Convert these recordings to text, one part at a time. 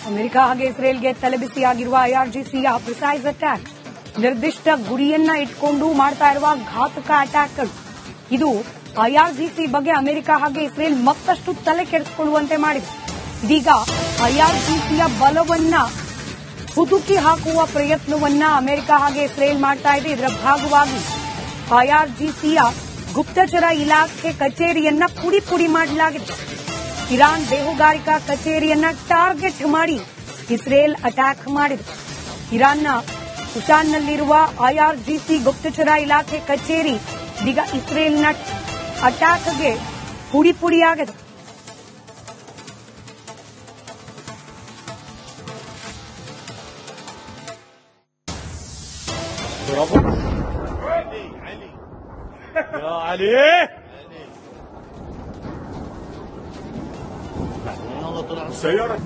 America ಹಾಗೆ ಇಸ್ರೇಲ್ಗೆ ತಲೆಬಿಸಿಯಾಗಿರುವ ಐಆರ್ಜಿಸಿಯ precise attack. ನಿರ್ದಿಷ್ಟ ಗುರಿಯನ್ನ ಇಟ್ಕೊಂಡು ಮಾಡ್ತಾ ಇರುವ ಘಾತಕ ಅಟ್ಯಾಕ್ಗಳು. ಇದು ಐಆರ್ಜಿಸಿ ಬಗ್ಗೆ ಅಮೆರಿಕ ಹಾಗೆ ಇಸ್ರೇಲ್ ಮತ್ತಷ್ಟು ತಲೆ ಕೆಡಿಸಿಕೊಳ್ಳುವಂತೆ ಮಾಡಿದೆ. ಇದೀಗ ಐಆರ್ಜಿಸಿಯ ಬಲವನ್ನ ಹುದುಕಿ ಹಾಕುವ ಪ್ರಯತ್ನವನ್ನ ಅಮೆರಿಕ ಹಾಗೆ ಇಸ್ರೇಲ್ ಮಾಡ್ತಾ ಇದೆ. ಇದರ ಭಾಗವಾಗಿ ಐಆರ್ಜಿಸಿಯ ಗುಪ್ತಚರ ಇಲಾಖೆ ಕಚೇರಿಯನ್ನ ಪುಡಿ ಪುಡಿ ಮಾಡಲಾಗಿದೆ. ಇರಾನ್ ಬೇಹುಗಾರಿಕಾ ಕಚೇರಿಯನ್ನ ಟಾರ್ಗೆಟ್ ಮಾಡಿ ಇಸ್ರೇಲ್ ಅಟ್ಯಾಕ್ ಮಾಡಿದೆ. ಇರಾನ್ನ ಉಶಾನ್ನಲ್ಲಿರುವ ಐಆರ್ಜಿಸಿ ಗುಪ್ತಚರ ಇಲಾಖೆ ಕಚೇರಿ ಇದೀಗ ಇಸ್ರೇಲ್ನ ಅಟ್ಯಾಕ್ಗೆ ಪುಡಿ ಪುಡಿಯಾಗಿದೆ. سيارة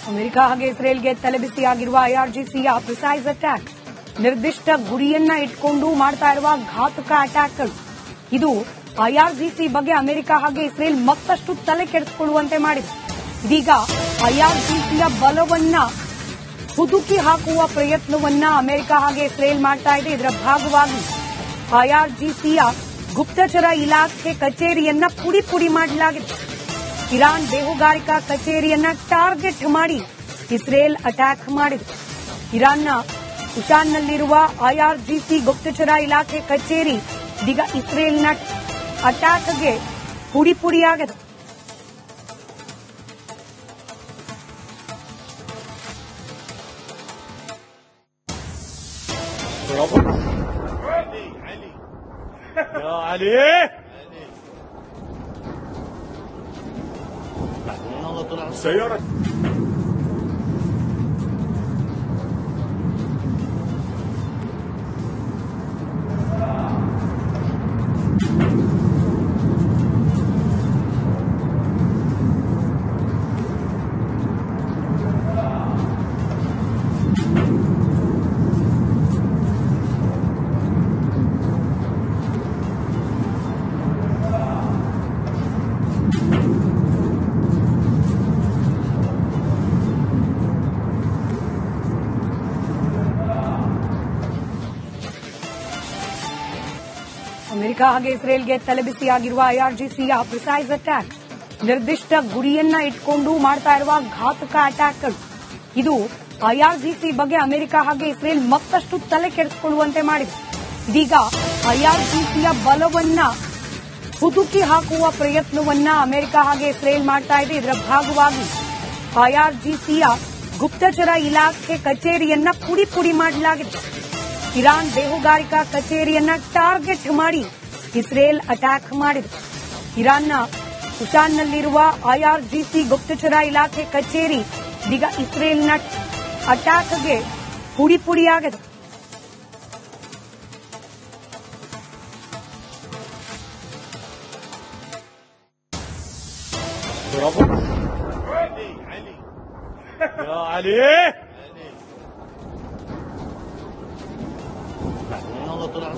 ಅಮೆರಿಕ ಹಾಗೆ ಇಸ್ರೇಲ್ಗೆ ತಲೆಬಿಸಿಯಾಗಿರುವ ಐಆರ್ಜಿಸಿಯ ಪ್ರಿಸೈಸ್ ಅಟ್ಯಾಕ್. ನಿರ್ದಿಷ್ಟ ಗುರಿಯನ್ನ ಇಟ್ಕೊಂಡು ಮಾಡ್ತಾ ಇರುವ ಘಾತಕ ಅಟ್ಯಾಕ್ಗಳು. ಇದು ಐಆರ್ಜಿಸಿ ಬಗ್ಗೆ ಅಮೆರಿಕ ಹಾಗೆ ಇಸ್ರೇಲ್ ಮತ್ತಷ್ಟು ತಲೆ ಕೆಡಿಸಿಕೊಳ್ಳುವಂತೆ ಮಾಡಿದೆ. ಇದೀಗ ಐಆರ್ಜಿಸಿಯ ಬಲವನ್ನ ಹುದುಕಿ ಹಾಕುವ ಪ್ರಯತ್ನವನ್ನ ಅಮೆರಿಕ ಹಾಗೆ ಇಸ್ರೇಲ್ ಮಾಡ್ತಾ ಇದೆ. ಇದರ ಭಾಗವಾಗಿ ಐಆರ್ಜಿಸಿಯ ಗುಪ್ತಚರ ಇಲಾಖೆ ಕಚೇರಿಯನ್ನ ಪುಡಿ ಪುಡಿ ಮಾಡಲಾಗಿದೆ. ಇರಾನ್ ಬೇಹುಗಾರಿಕಾ ಕಚೇರಿಯನ್ನ ಟಾರ್ಗೆಟ್ ಮಾಡಿ ಇಸ್ರೇಲ್ ಅಟ್ಯಾಕ್ ಮಾಡಿದೆ. ಇರಾನ್ನ ಉಶಾನ್ನಲ್ಲಿರುವ ಐಆರ್ಜಿಸಿ ಗುಪ್ತಚರ ಇಲಾಖೆ ಕಚೇರಿ ಇದೀಗ ಇಸ್ರೇಲ್ನ ಅಟ್ಯಾಕ್ಗೆ ಪುಡಿ ಪುಡಿಯಾಗಿದೆ. سيارة ಅಮೆರಿಕ ಹಾಗೆ ಇಸ್ರೇಲ್ಗೆ ತಲೆಬಿಸಿಯಾಗಿರುವ ಐಆರ್ಜಿಸಿಯ ಪ್ರಿಸೈಸ್ ಅಟ್ಯಾಕ್. ನಿರ್ದಿಷ್ಟ ಗುರಿಯನ್ನ ಇಟ್ಕೊಂಡು ಮಾಡ್ತಾ ಇರುವ ಘಾತಕ ಅಟ್ಯಾಕ್ಗಳು. ಇದು ಐಆರ್ಜಿಸಿ ಬಗ್ಗೆ ಅಮೆರಿಕ ಹಾಗೆ ಇಸ್ರೇಲ್ ಮತ್ತಷ್ಟು ತಲೆ ಕೆಡಿಸಿಕೊಳ್ಳುವಂತೆ ಮಾಡಿದೆ. ಇದೀಗ ಐಆರ್ಜಿಸಿಯ ಬಲವನ್ನ ಹುದುಕಿ ಹಾಕುವ ಪ್ರಯತ್ನವನ್ನ ಅಮೆರಿಕ ಹಾಗೆ ಇಸ್ರೇಲ್ ಮಾಡ್ತಾ ಇದೆ. ಇದರ ಭಾಗವಾಗಿ ಐಆರ್ಜಿಸಿಯ ಗುಪ್ತಚರ ಇಲಾಖೆ ಕಚೇರಿಯನ್ನ ಪುಡಿ ಪುಡಿ ಮಾಡಲಾಗಿದೆ. ಇರಾನ್ ಬೇಹುಗಾರಿಕಾ ಕಚೇರಿಯನ್ನ ಟಾರ್ಗೆಟ್ ಮಾಡಿ ಇಸ್ರೇಲ್ ಅಟ್ಯಾಕ್ ಮಾಡಿದೆ. ಇರಾನ್ನ ಉಶಾನ್ನಲ್ಲಿರುವ ಐಆರ್ಜಿಸಿ ಗುಪ್ತಚರ ಇಲಾಖೆ ಕಚೇರಿ ಇದೀಗ ಇಸ್ರೇಲ್ನ ಅಟ್ಯಾಕ್ಗೆ ಪುಡಿ ಪುಡಿಯಾಗಿದೆ.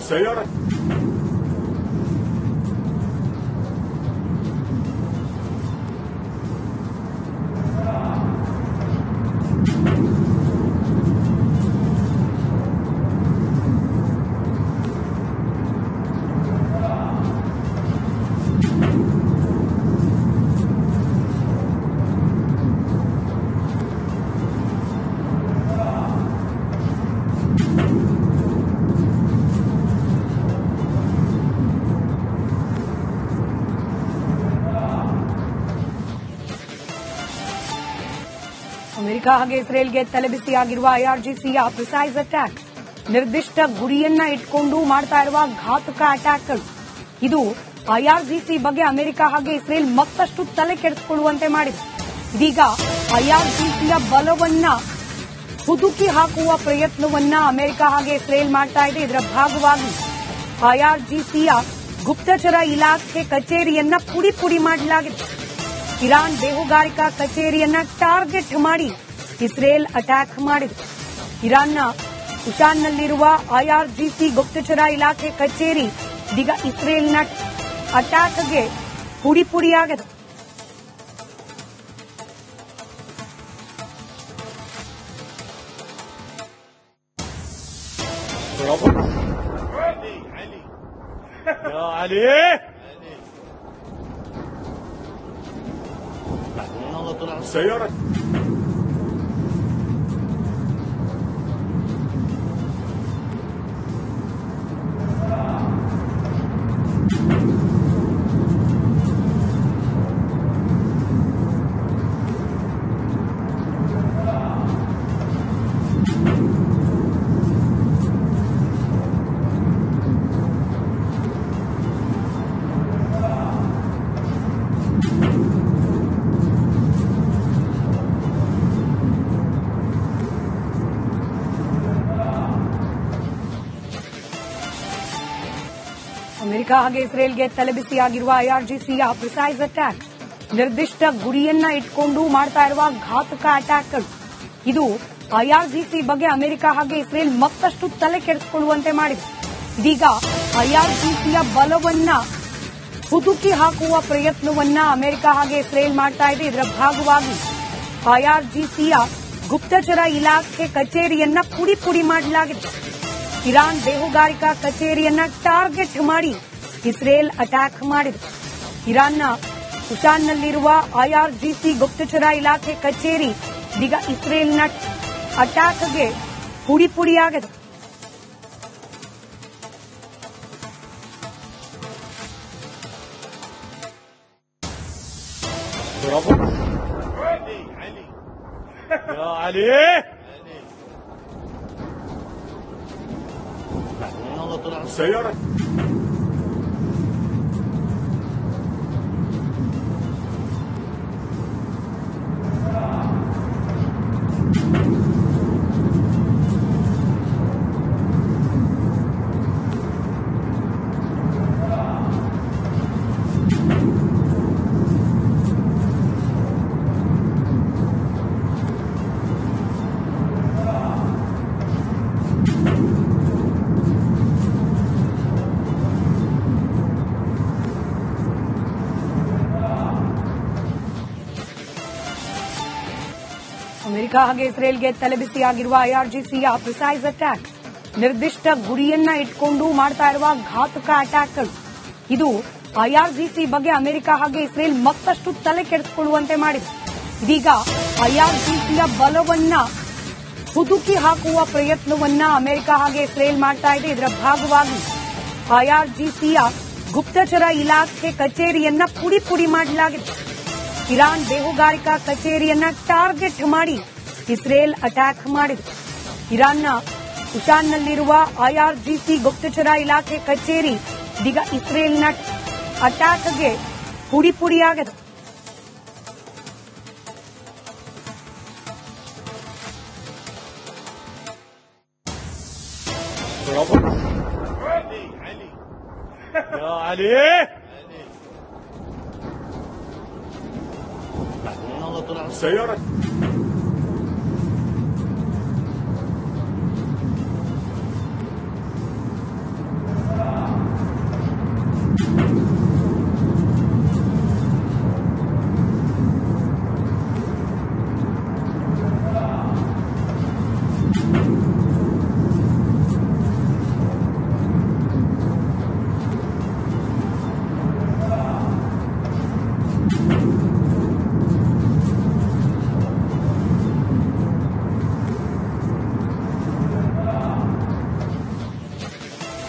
سيارة ಅಮೆರಿಕ ಹಾಗೆ ಇಸ್ರೇಲ್ಗೆ ತಲೆಬಿಸಿಯಾಗಿರುವ ಐಆರ್ಜಿಸಿಯ ಪ್ರಿಸೈಸ್ ಅಟ್ಯಾಕ್. ನಿರ್ದಿಷ್ಟ ಗುರಿಯನ್ನ ಇಟ್ಕೊಂಡು ಮಾಡ್ತಾ ಇರುವ ಘಾತಕ ಅಟ್ಯಾಕ್ಗಳು. ಇದು ಐಆರ್ಜಿಸಿ ಬಗ್ಗೆ ಅಮೆರಿಕ ಹಾಗೆ ಇಸ್ರೇಲ್ ಮತ್ತಷ್ಟು ತಲೆ ಕೆಡಿಸಿಕೊಳ್ಳುವಂತೆ ಮಾಡಿದೆ. ಇದೀಗ ಐಆರ್ಜಿಸಿಯ ಬಲವನ್ನ ಹುದುಕಿ ಹಾಕುವ ಪ್ರಯತ್ನವನ್ನ ಅಮೆರಿಕ ಹಾಗೆ ಇಸ್ರೇಲ್ ಮಾಡ್ತಾ ಇದೆ. ಇದರ ಭಾಗವಾಗಿ ಐಆರ್ಜಿಸಿಯ ಗುಪ್ತಚರ ಇಲಾಖೆ ಕಚೇರಿಯನ್ನ ಪುಡಿ ಪುಡಿ ಮಾಡಲಾಗಿದೆ. ಇರಾನ್ ಬೇಹುಗಾರಿಕಾ ಕಚೇರಿಯನ್ನ ಟಾರ್ಗೆಟ್ ಮಾಡಿ ಇಸ್ರೇಲ್ ಅಟ್ಯಾಕ್ ಮಾಡಿದೆ. ಇರಾನ್ನ ಉಶಾನ್ನಲ್ಲಿರುವ ಐಆರ್ಜಿಸಿ ಗುಪ್ತಚರ ಇಲಾಖೆ ಕಚೇರಿ ಇದೀಗ ಇಸ್ರೇಲ್ನ ಅಟ್ಯಾಕ್ಗೆ ಪುಡಿ ಪುಡಿಯಾಗಿದೆ. علي يلا طلع السيارة ಅಮೆರಿಕ ಹಾಗೆ ಇಸ್ರೇಲ್ಗೆ ತಲೆಬಿಸಿಯಾಗಿರುವ ಐಆರ್ಜಿಸಿಯ ಪ್ರಿಸೈಸ್ ಅಟ್ಯಾಕ್. ನಿರ್ದಿಷ್ಟ ಗುರಿಯನ್ನ ಇಟ್ಕೊಂಡು ಮಾಡ್ತಾ ಇರುವ ಘಾತಕ ಅಟ್ಯಾಕ್ಗಳು. ಇದು ಐಆರ್ಜಿಸಿ ಬಗ್ಗೆ ಅಮೆರಿಕ ಹಾಗೆ ಇಸ್ರೇಲ್ ಮತ್ತಷ್ಟು ತಲೆ ಕೆಡಿಸಿಕೊಳ್ಳುವಂತೆ ಮಾಡಿದೆ. ಇದೀಗ ಐಆರ್ಜಿಸಿಯ ಬಲವನ್ನ ಹುದುಕಿ ಹಾಕುವ ಪ್ರಯತ್ನವನ್ನ ಅಮೆರಿಕ ಹಾಗೆ ಇಸ್ರೇಲ್ ಮಾಡ್ತಾ ಇದೆ. ಇದರ ಭಾಗವಾಗಿ ಐಆರ್ಜಿಸಿಯ ಗುಪ್ತಚರ ಇಲಾಖೆ ಕಚೇರಿಯನ್ನ ಪುಡಿ ಪುಡಿ ಮಾಡಲಾಗಿದೆ. ಇರಾನ್ ಬೇಹುಗಾರಿಕಾ ಕಚೇರಿಯನ್ನ ಟಾರ್ಗೆಟ್ ಮಾಡಿ ಇಸ್ರೇಲ್ ಅಟ್ಯಾಕ್ ಮಾಡಿದೆ. ಇರಾನ್ನ ಉಶಾನ್ನಲ್ಲಿರುವ ಐಆರ್ಜಿಸಿ ಗುಪ್ತಚರ ಇಲಾಖೆ ಕಚೇರಿ ಇದೀಗ ಇಸ್ರೇಲ್ನ ಅಟ್ಯಾಕ್ಗೆ ಪುಡಿ ಪುಡಿಯಾಗಿದೆ. يا علي يلا طلع السيارة ಅಮೆರಿಕ ಹಾಗೆ ಇಸ್ರೇಲ್ಗೆ ತಲೆಬಿಸಿಯಾಗಿರುವ ಐಆರ್ಜಿಸಿಯ ಪ್ರಿಸೈಸ್ ಅಟ್ಯಾಕ್. ನಿರ್ದಿಷ್ಟ ಗುರಿಯನ್ನ ಇಟ್ಕೊಂಡು ಮಾಡ್ತಾ ಇರುವ ಘಾತಕ ಅಟ್ಯಾಕ್ಗಳು. ಇದು ಐಆರ್ಜಿಸಿ ಬಗ್ಗೆ ಅಮೆರಿಕ ಹಾಗೆ ಇಸ್ರೇಲ್ ಮತ್ತಷ್ಟು ತಲೆ ಕೆಡಿಸಿಕೊಳ್ಳುವಂತೆ ಮಾಡಿದೆ. ಇದೀಗ ಐಆರ್ಜಿಸಿಯ ಬಲವನ್ನ ಹುದುಕಿ ಹಾಕುವ ಪ್ರಯತ್ನವನ್ನ ಅಮೆರಿಕ ಹಾಗೆ ಇಸ್ರೇಲ್ ಮಾಡ್ತಾ ಇದೆ. ಇದರ ಭಾಗವಾಗಿ ಐಆರ್ಜಿಸಿಯ ಗುಪ್ತಚರ ಇಲಾಖೆ ಕಚೇರಿಯನ್ನ ಪುಡಿ ಪುಡಿ ಮಾಡಲಾಗಿದೆ. ಇರಾನ್ ಬೇಹುಗಾರಿಕಾ ಕಚೇರಿಯನ್ನ ಟಾರ್ಗೆಟ್ ಮಾಡಿ ಇಸ್ರೇಲ್ ಅಟ್ಯಾಕ್ ಮಾಡಿದೆ. ಇರಾನ್ನ ಉಶಾನ್ನಲ್ಲಿರುವ ಐಆರ್ಜಿಸಿ ಗುಪ್ತಚರ ಇಲಾಖೆ ಕಚೇರಿ ಇದೀಗ ಇಸ್ರೇಲ್ನ ಅಟ್ಯಾಕ್ಗೆ ಪುಡಿ ಪುಡಿಯಾಗಿದೆ. يا علي يلا طلع السيارة